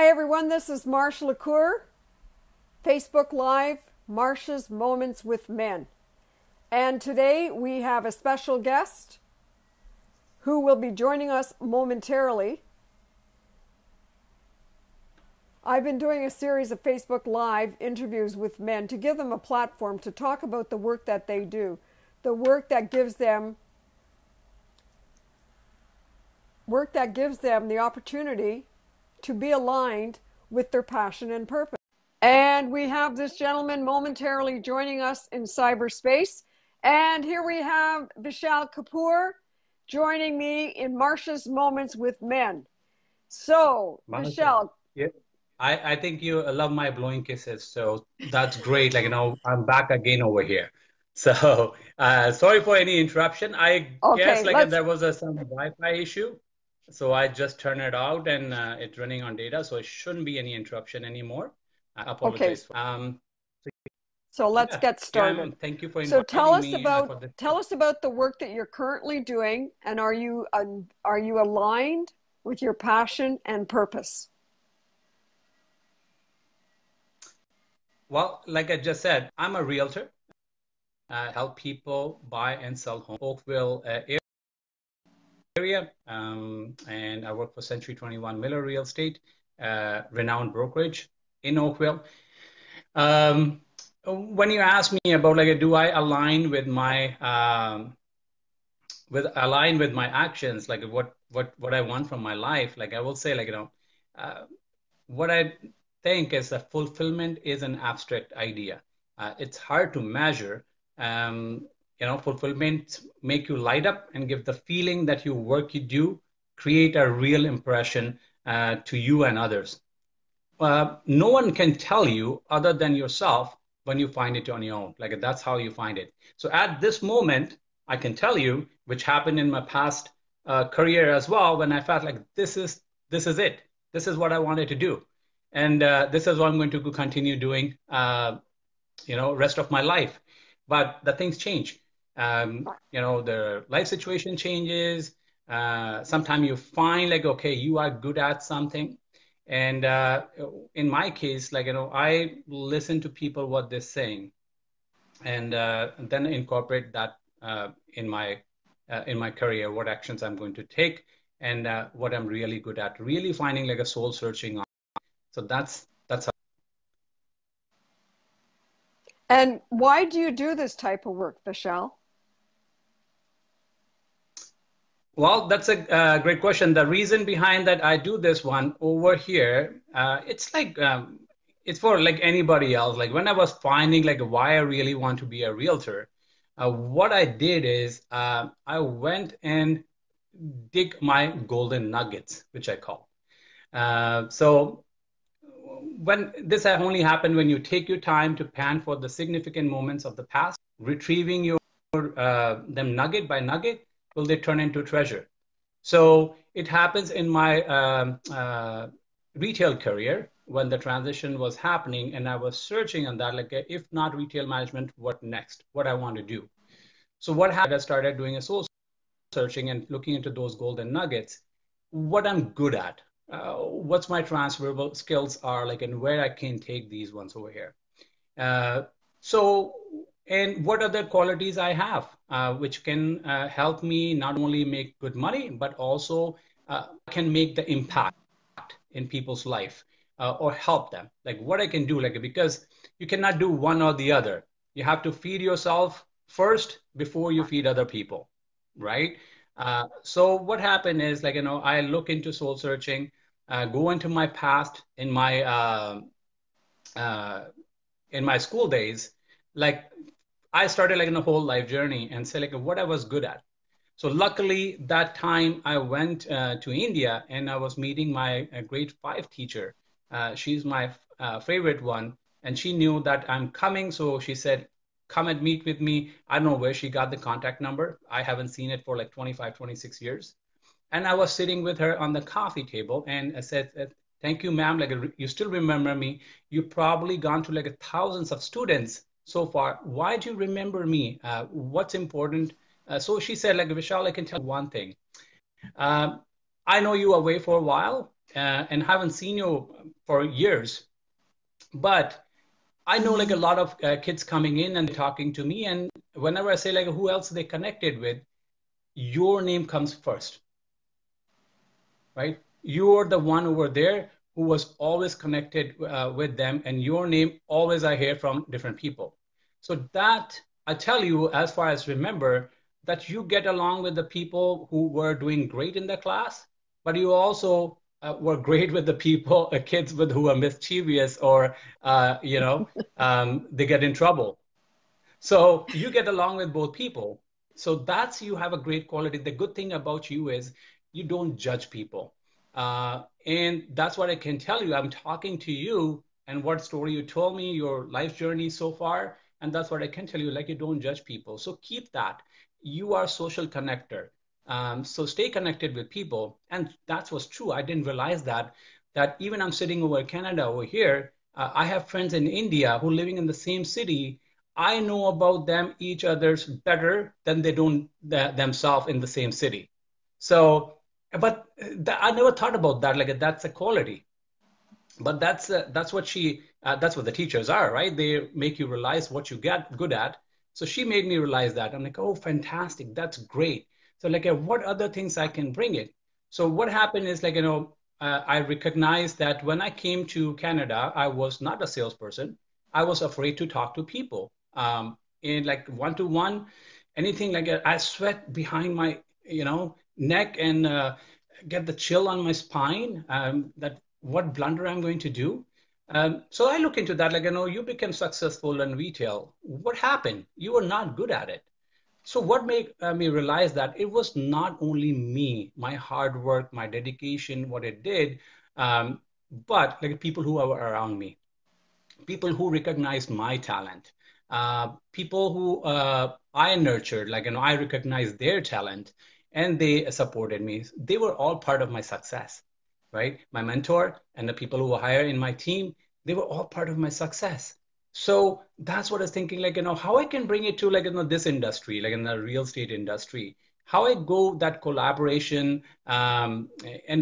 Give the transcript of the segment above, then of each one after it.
Hi everyone, this is Marsha Lecour, Facebook Live, Marsha's Moments with Men. And today we have a special guest who will be joining us momentarily. I've been doing a series of Facebook Live interviews with men to give them a platform to talk about the work that they do, the work that gives them the opportunity to be aligned with their passion and purpose. And we have this gentleman momentarily joining us in cyberspace. And here we have Vishal Kapoor joining me in Marsha's Moments with Men. So, Vishal. Yeah, I think you love my blowing kisses, so that's great. I'm back again over here. So, sorry for any interruption. I guess Okay, there was some Wi-Fi issue, so I just turned it out and it's running on data, so it shouldn't be any interruption anymore. I apologize. Okay. So let's get started. Thank you for So inviting me for this. tell us about the work that you're currently doing, and are you aligned with your passion and purpose? Well, like I just said, I'm a realtor. Help people buy and sell homes. Oakville area, and I work for Century 21 Miller Real Estate, renowned brokerage in Oakville. When you ask me about do I align with my actions, what I want from my life, I will say what I think is that fulfillment is an abstract idea. It's hard to measure. Fulfillment make you light up and give the feeling that your work you do create a real impression to you and others. No one can tell you other than yourself when you find it on your own. That's how you find it. So at this moment, I can tell you, which happened in my past career as well, when I felt like this is it. This is what I wanted to do. And this is what I'm going to continue doing, rest of my life. But the things change. The life situation changes. Sometimes you find okay, you are good at something. And in my case, I listen to people, what they're saying, and then incorporate that in my career, what actions I'm going to take, and what I'm really good at, really finding a soul searching on. So that's how. And why do you do this type of work, Vishal? Well, that's a great question. The reason behind that I do this one over here, it's it's for anybody else. When I was finding why I really want to be a realtor, what I did is I went and dig my golden nuggets, which I call. So when this only happened when you take your time to pan for the significant moments of the past, retrieving your them nugget by nugget, will they turn into treasure. So it happens in my retail career when the transition was happening, and I was searching on that, if not retail management, what next? What I want to do. So what happened? I started doing a soul searching and looking into those golden nuggets, what I'm good at, what's my transferable skills are and where I can take these ones over here. And what other qualities I have, which can help me not only make good money, but also can make the impact in people's life or help them. What I can do, because you cannot do one or the other. You have to feed yourself first before you feed other people, right? So what happened is I look into soul searching, go into my past in my school days, I started in a whole life journey and say what I was good at. So luckily that time I went to India and I was meeting my grade 5 teacher. She's my favorite one, and she knew that I'm coming. So she said, come and meet with me. I don't know where she got the contact number. I haven't seen it for 25, 26 years. And I was sitting with her on the coffee table and I said, thank you, ma'am. You still remember me. You probably gone to thousands of students so far. Why do you remember me? What's important? So she said, Vishal, I can tell you one thing. I know you away for a while, and haven't seen you for years, but I know like a lot of kids coming in and talking to me, and whenever I say like who else they connected with, your name comes first, right? You're the one over there who was always connected with them, and your name always I hear from different people. So that I tell you, as far as remember, that you get along with the people who were doing great in the class, but you also were great with the people, kids with who are mischievous or they get in trouble. So you get along with both people. So that's you have a great quality. The good thing about you is you don't judge people. And that's what I can tell you. I'm talking to you and what story you told me, your life journey so far. And that's what I can tell you, like you don't judge people. So keep that. You are a social connector. So stay connected with people. And that's what's true. I didn't realize that even I'm sitting over Canada over here, I have friends in India who are living in the same city. I know about them, each other's better than they don't themselves in the same city. So, but I never thought about that. Like that's a quality. But that's what the teachers are, right? They make you realize what you get good at. So she made me realize that. I'm like, oh, fantastic, that's great. So like, what other things I can bring it? So what happened is like, I recognized that when I came to Canada, I was not a salesperson. I was afraid to talk to people. In like one to one, anything like that, I sweat behind my, neck and get the chill on my spine. That what blunder I'm going to do. So I look into that, like, you became successful in retail. What happened? You were not good at it. So what made me realize that it was not only me, my hard work, my dedication, what it did, um, but like people who were around me, people who recognized my talent, people who I nurtured, like, I recognized their talent and they supported me. They were all part of my success, right? My mentor and the people who were hired in my team, they were all part of my success. So that's what I was thinking, like, how I can bring it to like, this industry, like in the real estate industry, how I go that collaboration and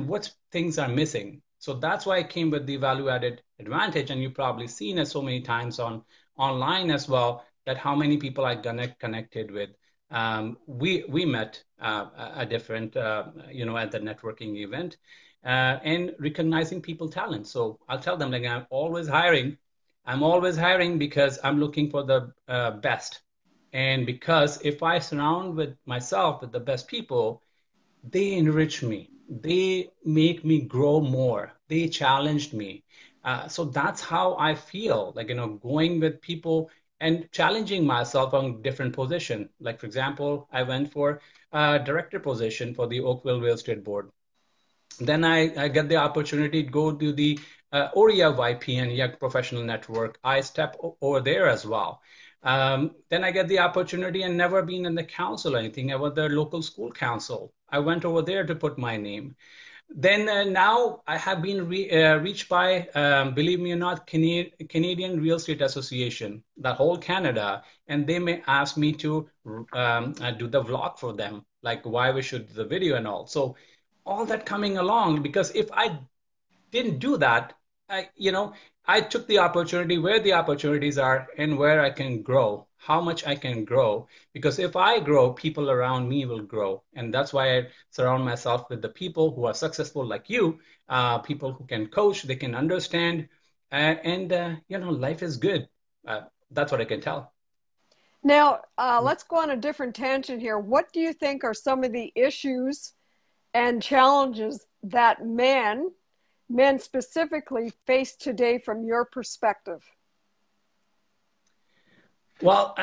what things are missing. So that's why I came with the value added advantage. And you've probably seen it so many times online as well, that how many people I connected with. We met a different, at the networking event and recognizing people talent. So I'll tell them like I'm always hiring. I'm always hiring because I'm looking for the best. And because if I surround with myself with the best people, they enrich me. They make me grow more. They challenged me. So that's how I feel, like, going with people and challenging myself on different position. Like, for example, I went for a director position for the Oakville Real Estate Board. Then I get the opportunity to go to the ORIA YP and Young Professional Network. I step over there as well. Then I get the opportunity and never been in the council or anything. I was the local school council. I went over there to put my name. Then now I have been reached by, believe me or not, Canadian Real Estate Association, the whole Canada, and they may ask me to do the vlog for them, like why we should do the video and all. So all that coming along, because if I didn't do that, I took the opportunity where the opportunities are and where I can grow, how much I can grow. Because if I grow, people around me will grow. And that's why I surround myself with the people who are successful like you, people who can coach, they can understand, life is good. That's what I can tell. Now, let's go on a different tangent here. What do you think are some of the issues and challenges that men specifically, face today from your perspective? Well,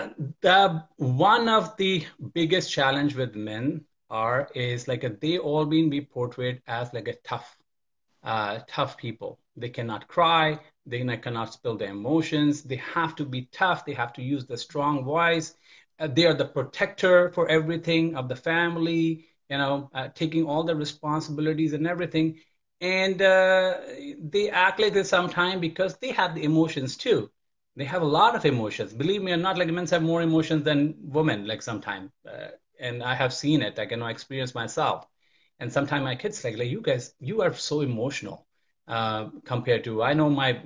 the one of the biggest challenge with men is like they all been be portrayed as like a tough people. They cannot cry. They cannot spill their emotions. They have to be tough. They have to use the strong voice. They are the protector for everything of the family, taking all the responsibilities and everything. And they act like this sometimes because they have the emotions too. They have a lot of emotions. Believe me or not, like men have more emotions than women, like sometimes. And I have seen it. I can experience myself. And sometimes my kids like you guys, you are so emotional compared to, I know my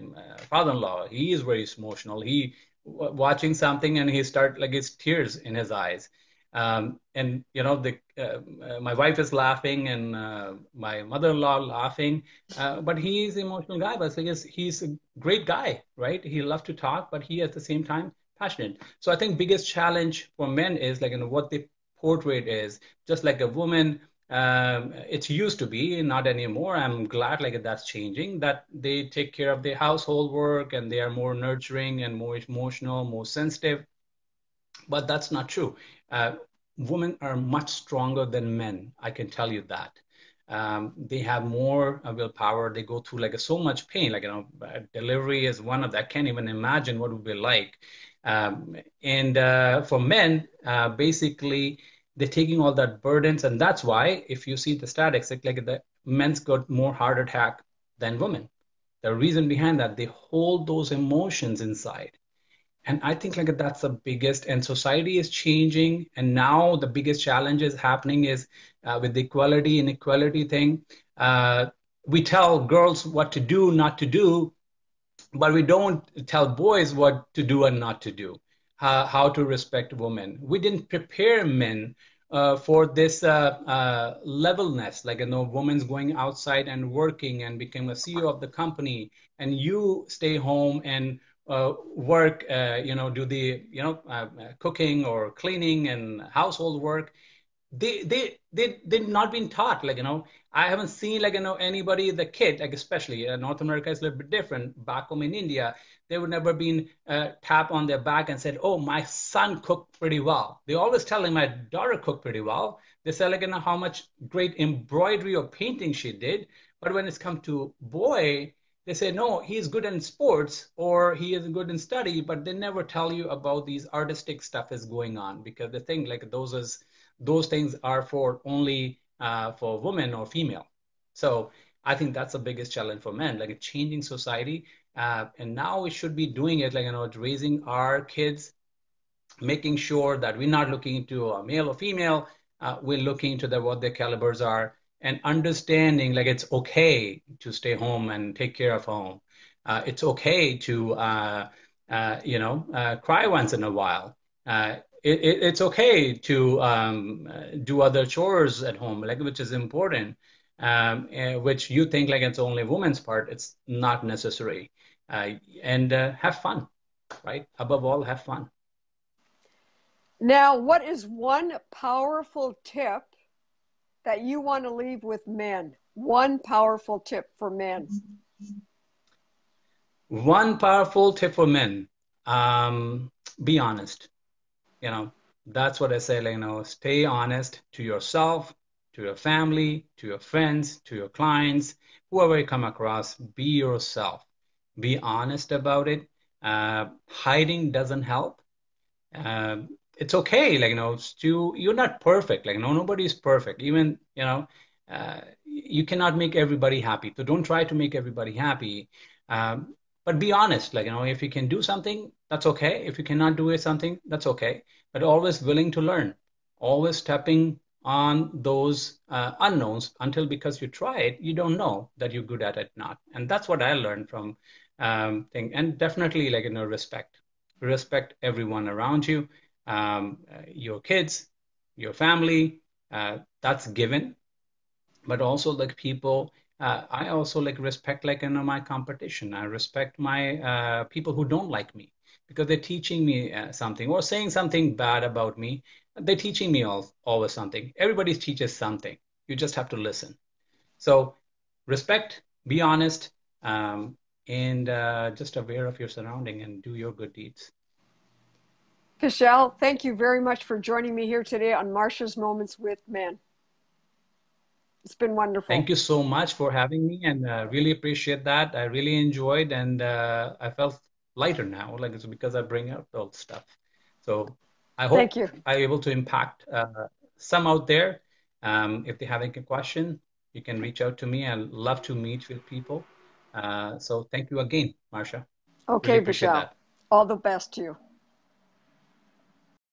father-in-law, he is very emotional. He watching something and he start like his tears in his eyes. And you know, my wife is laughing and my mother-in-law laughing, but he is an emotional guy. But I guess he's a great guy, right? He loves to talk, but he at the same time passionate. So I think biggest challenge for men is like, you know, what they portray is just like a woman. It used to be, not anymore. I'm glad like that's changing, that they take care of their household work and they are more nurturing and more emotional, more sensitive. But that's not true. Uh, Women are much stronger than men. I can tell you that. They have more willpower. They go through like so much pain. Like, you know, delivery is one of that. I can't even imagine what it would be like. And for men, basically, they're taking all that burdens, and that's why if you see the statistics, like the men's got more heart attack than women. The reason behind that, they hold those emotions inside. And I think like that's the biggest, and society is changing. And now the biggest challenge is happening is with the equality and equality thing. Uh, we tell girls what to do, not to do, but we don't tell boys what to do and not to do, how to respect women. We didn't prepare men for this levelness, like, you know, women's going outside and working and become a CEO of the company, and you stay home and work, you know, do the, you know, cooking or cleaning and household work. They've not been taught, like, you know, I haven't seen like, you know, anybody, the kid, like especially North America is a little bit different. Back home in India, they would never been tap on their back and said, oh, my son cooked pretty well. They always telling my daughter cooked pretty well. They say like, you know, how much great embroidery or painting she did. But when it's come to boy, they say no, he's good in sports or he is good in study, but they never tell you about these artistic stuff is going on, because the thing like those things are for only for women or female. So I think that's the biggest challenge for men, like a changing society. And now we should be doing it, like, you know, raising our kids, making sure that we're not looking into a male or female. We're looking into what their calibers are, and understanding like it's okay to stay home and take care of home. It's okay to you know, cry once in a while. It's okay to do other chores at home, like, which is important, which you think like it's only woman's part. It's not necessary. And have fun, right? Above all, have fun. Now, what is one powerful tip that you want to leave with men? One powerful tip for men. One powerful tip for men, be honest. You know, that's what I say, like, you know, stay honest to yourself, to your family, to your friends, to your clients, whoever you come across. Be yourself. Be honest about it. Hiding doesn't help. It's okay, like, you know, you're not perfect. Like, no, nobody's perfect. Even, you know, you cannot make everybody happy. So don't try to make everybody happy. But be honest, like, you know, if you can do something, that's okay. If you cannot do something, that's okay. But always willing to learn, always stepping on those unknowns, until because you try it, you don't know that you're good at it, not. And that's what I learned from thing. And definitely, like, you know, respect everyone around you, your kids, your family, that's given. But also like people, I also like respect, like, you know, my competition. I respect my people who don't like me, because they're teaching me something, or saying something bad about me. They're teaching me always something. Everybody teaches something. You just have to listen. So respect, be honest, and just aware of your surrounding, and do your good deeds. Vishal, thank you very much for joining me here today on Marsha's Moments with Men. It's been Thank wonderful. you so much for having me, and really appreciate that. I really enjoyed, and I felt lighter now, like it's because I bring up all stuff. So I Thank hope you. I'm able to impact some out there. If they have any question, you can reach out to me. I love to meet with people. So thank you again, Marsha. Really Okay, appreciate Vishal. that. All the best to you.